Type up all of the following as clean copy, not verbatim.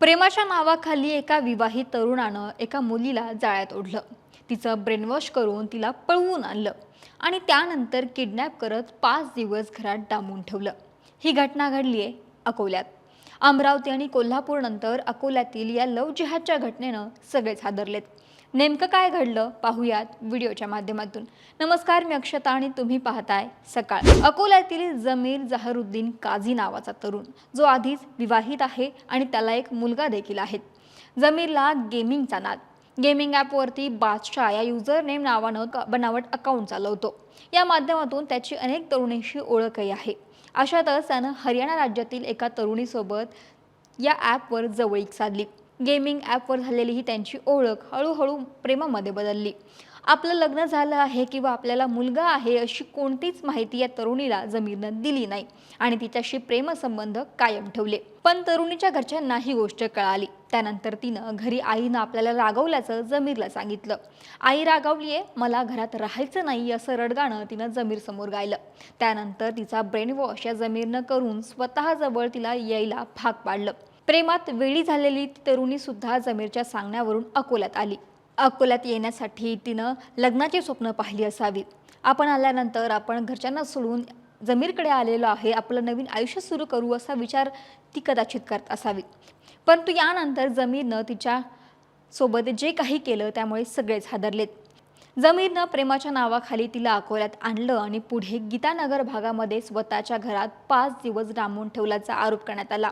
प्रेमाच्या नावाखाली एका विवाहित तरुणानं एका मुलीला जाळ्यात ओढलं. तिचं ब्रेनवॉश करून तिला पळवून आणलं आणि त्यानंतर किडनॅप करत 5 दिवस घरात डांबून ठेवलं. ही घटना घडली आहे अकोल्यात. अमरावती आणि कोल्हापूर नंतर अकोल्यातील या लव्ह जिहादच्या घटनेनं सगळेच हादरलेत. नेमकं काय घडलं पाहूयात व्हिडिओच्या माध्यमातून. नमस्कार, मी अक्षता आणि तुम्ही पाहताय सकाळ. अकोल्यातील जमीर जहरुद्दीन काझी नावाचा तरुण, जो आधीच विवाहित आहे आणि त्याला एक मुलगा देखील आहे. जमीरला गेमिंगचा नाद. गेमिंग ॲपवरती बादशाह या युजर नेम नावानं बनावट अकाउंट चालवतो. या माध्यमातून त्याची अनेक तरुणींशी ओळखही आहे. अशातच त्यानं हरियाणा राज्यातील एका तरुणीसोबत या ॲपवर जवळीक साधली. गेमिंग ॲपवर झालेली ही त्यांची ओळख हळूहळू प्रेमामध्ये बदलली. आपलं लग्न झालं आहे किंवा आपल्याला मुलगा आहे अशी कोणतीच माहिती या तरुणीला जमीरनं दिली नाही आणि तिच्याशी प्रेमसंबंध कायम ठेवले. पण तरुणीच्या घरच्यांना ही गोष्ट कळाली. त्यानंतर तिनं घरी आईनं आपल्याला रागवल्याचं जमीरला सांगितलं. आई रागावलीये, मला घरात राहायचं नाही असं रडगाणं तिनं जमीर समोर गायलं. त्यानंतर तिचा ब्रेनवॉश या जमीरनं करून स्वतःजवळ तिला यायला भाग पाडलं. प्रेमात वेळी झालेली ती तरुणी सुद्धा जमीरच्या सांगण्यावरून अकोल्यात आली. अकोल्यात येण्यासाठी तिनं लग्नाची स्वप्न पाहिली असावी. आपण आल्यानंतर आपण घरच्यांना सोडून जमीरकडे आलेलो आहे, आपलं नवीन आयुष्य सुरू करू असा विचार ती कदाचित करत असावी. परंतु यानंतर जमीरनं तिच्या सोबत जे काही केलं त्यामुळे सगळेच हादरलेत. जमीरनं प्रेमाच्या नावाखाली तिला अकोल्यात आणलं आणि पुढे गीतानगर भागामध्ये स्वतःच्या घरात 5 दिवस डांबून ठेवल्याचा आरोप करण्यात आला.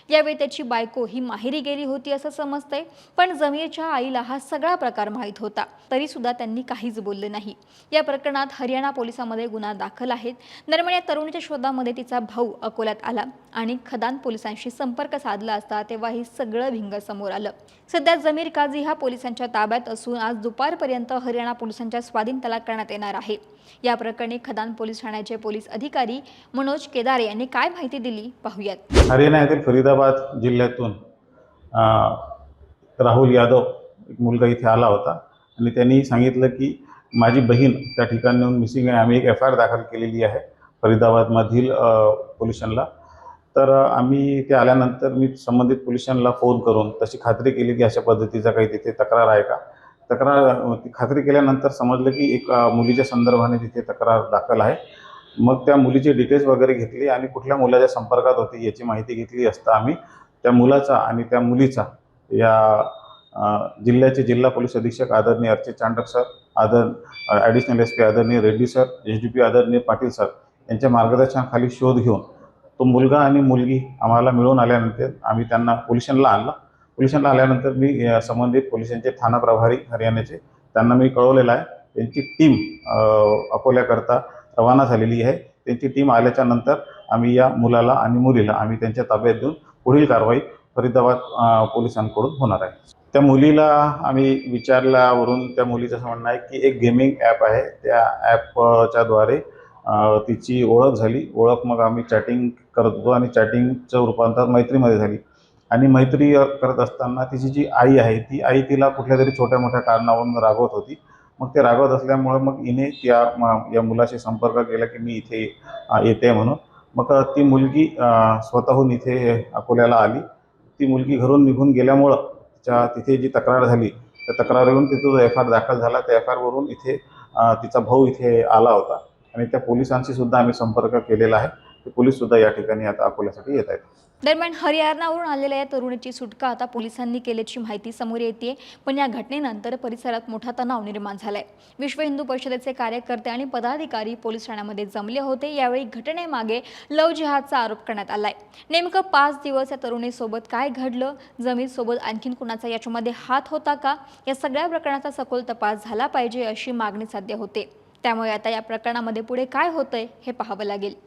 यावेळी त्याची बायको ही माहेरी गेली होती असं समजतंय. पण जमीरच्या आईला हा सगळा प्रकार माहीत होता, तरी सुद्धा त्यांनी काहीच बोलले नाही. या प्रकरणात हरियाणा पोलिसांमध्ये गुन्हा दाखल आहे. दरम्यान या तरुणीच्या शोधामध्ये तिचा भाऊ अकोल्यात आला आणि खदान पोलिसांशी संपर्क साधला असता तेव्हा हे सगळं भिंग समोर आलं. सध्या जमीर काझी हा पोलिसांच्या ताब्यात असून आज दुपारपर्यंत हरियाणा पोलिसांच्या स्वाधीन त्याला करण्यात येणार आहे. या प्रकरणी खदान पोलीस ठाण्याचे पोलीस अधिकारी मनोज केदारे यांनी काय माहिती दिली पाहूयात. हरियाणा येथील फरीदाबाद जिल्ह्यातून राहुल यादव एक मुलगा इथे आला होता आणि त्यांनी सांगितलं की माझी बहीण त्या ठिकाणी मिसिंग आहे. आम्ही एक FIR दाखल केलेली आहे फरीदाबादमधील पोलीस स्टेशनला. तर आम्ही ते आल्यानंतर मी संबंधित पोलीस स्टेशनला फोन करून तशी खात्री केली की अशा पद्धतीचा काही तिथे तक्रार आहे का. खात्री केल्यानंतर समजलं की एक मुलीच्या संदर्भाने तिथे तक्रार दाखल आहे. मग त्या मुलीचे डिटेल्स वगैरे घेतली आणि कुठल्या मुलाच्या संपर्कात होती याची माहिती घेतली असता आम्ही त्या मुलाचा आणि त्या मुलीचा या जिल्ह्याचे जिल्हा पोलीस अधीक्षक आदरणीय Archit Chandak sir, additional SP आदरणीय रेड्डी सर, SDP आदरणीय पाटील सर यांच्या मार्गदर्शनाखाली शोध घेऊन तो मुलगा आणि मुलगी आम्हाला मिळून आल्यानंतर आम्ही त्यांना पोलीस स्टेशनला आणलं. पोलीस स्टेशनला आल्यानंतर मी संबंधित पोलिसांचे ठाणा प्रभारी हरियाणाचे त्यांना मी कळवलेलं आहे. त्यांची टीम अकोल्याकरता रवाना झालेली आहे. त्यांची टीम आल्याच्या नंतर आम्ही या मुलाला आणि मुलीला आम्ही त्यांच्या ताब्यात देऊन पुढील कारवाई फरीदाबाद पोलिसांकडून होणार आहे. त्या मुलीला आम्ही विचारल्यावरून त्या मुलीचं असं म्हणणं आहे की एक गेमिंग ॲप आहे, त्या ॲपच्याद्वारे तिची ओळख झाली. मग आम्ही चॅटिंग करत होतो आणि चॅटिंगचं रूपांतर मैत्रीमध्ये झाली आणि मैत्री करत असताना तिची जी आई आहे ती आई तिला कुठल्या तरी छोट्या मोठ्या कारणावरून रागवत होती. मग ते रागवत असल्यामुळे मग हिने या मुलाशी संपर्क केला की मी इथे येते म्हणून. मग ती मुलगी स्वतःहून इथे अकोल्याला आली. ती मुलगी घरून निघून गेल्यामुळं तिथे जी तक्रार झाली त्या तक्रारीवरून तिथं जो FIR दाखल झाला त्या FIRवरून इथे तिचा भाऊ इथे आला होता आणि त्या पोलिसांशी सुद्धा आम्ही संपर्क केलेला आहे. ते पोलीससुद्धा या ठिकाणी आता अकोल्यासाठी येत आहेत. दरम्यान हरियाणावरून आलेल्या या तरुणीची सुटका आता पोलिसांनी केल्याची माहिती समोर येते. पण या घटनेनंतर परिसरात मोठा तणाव निर्माण झालाय. विश्व हिंदू परिषदेचे कार्यकर्ते आणि पदाधिकारी पोलीस ठाण्यामध्ये जमले होते. यावेळी घटनेमागे लव्ह जिहादचा आरोप करण्यात आलाय. नेमकं 5 दिवस या तरुणीसोबत काय घडलं, जमीरसोबत आणखीन कुणाचा याच्यामध्ये हात होता का, या सगळ्या प्रकरणाचा सखोल तपास झाला पाहिजे अशी मागणी सध्या होते. त्यामुळे आता या प्रकरणामध्ये पुढे काय होतंय हे पाहावं लागेल.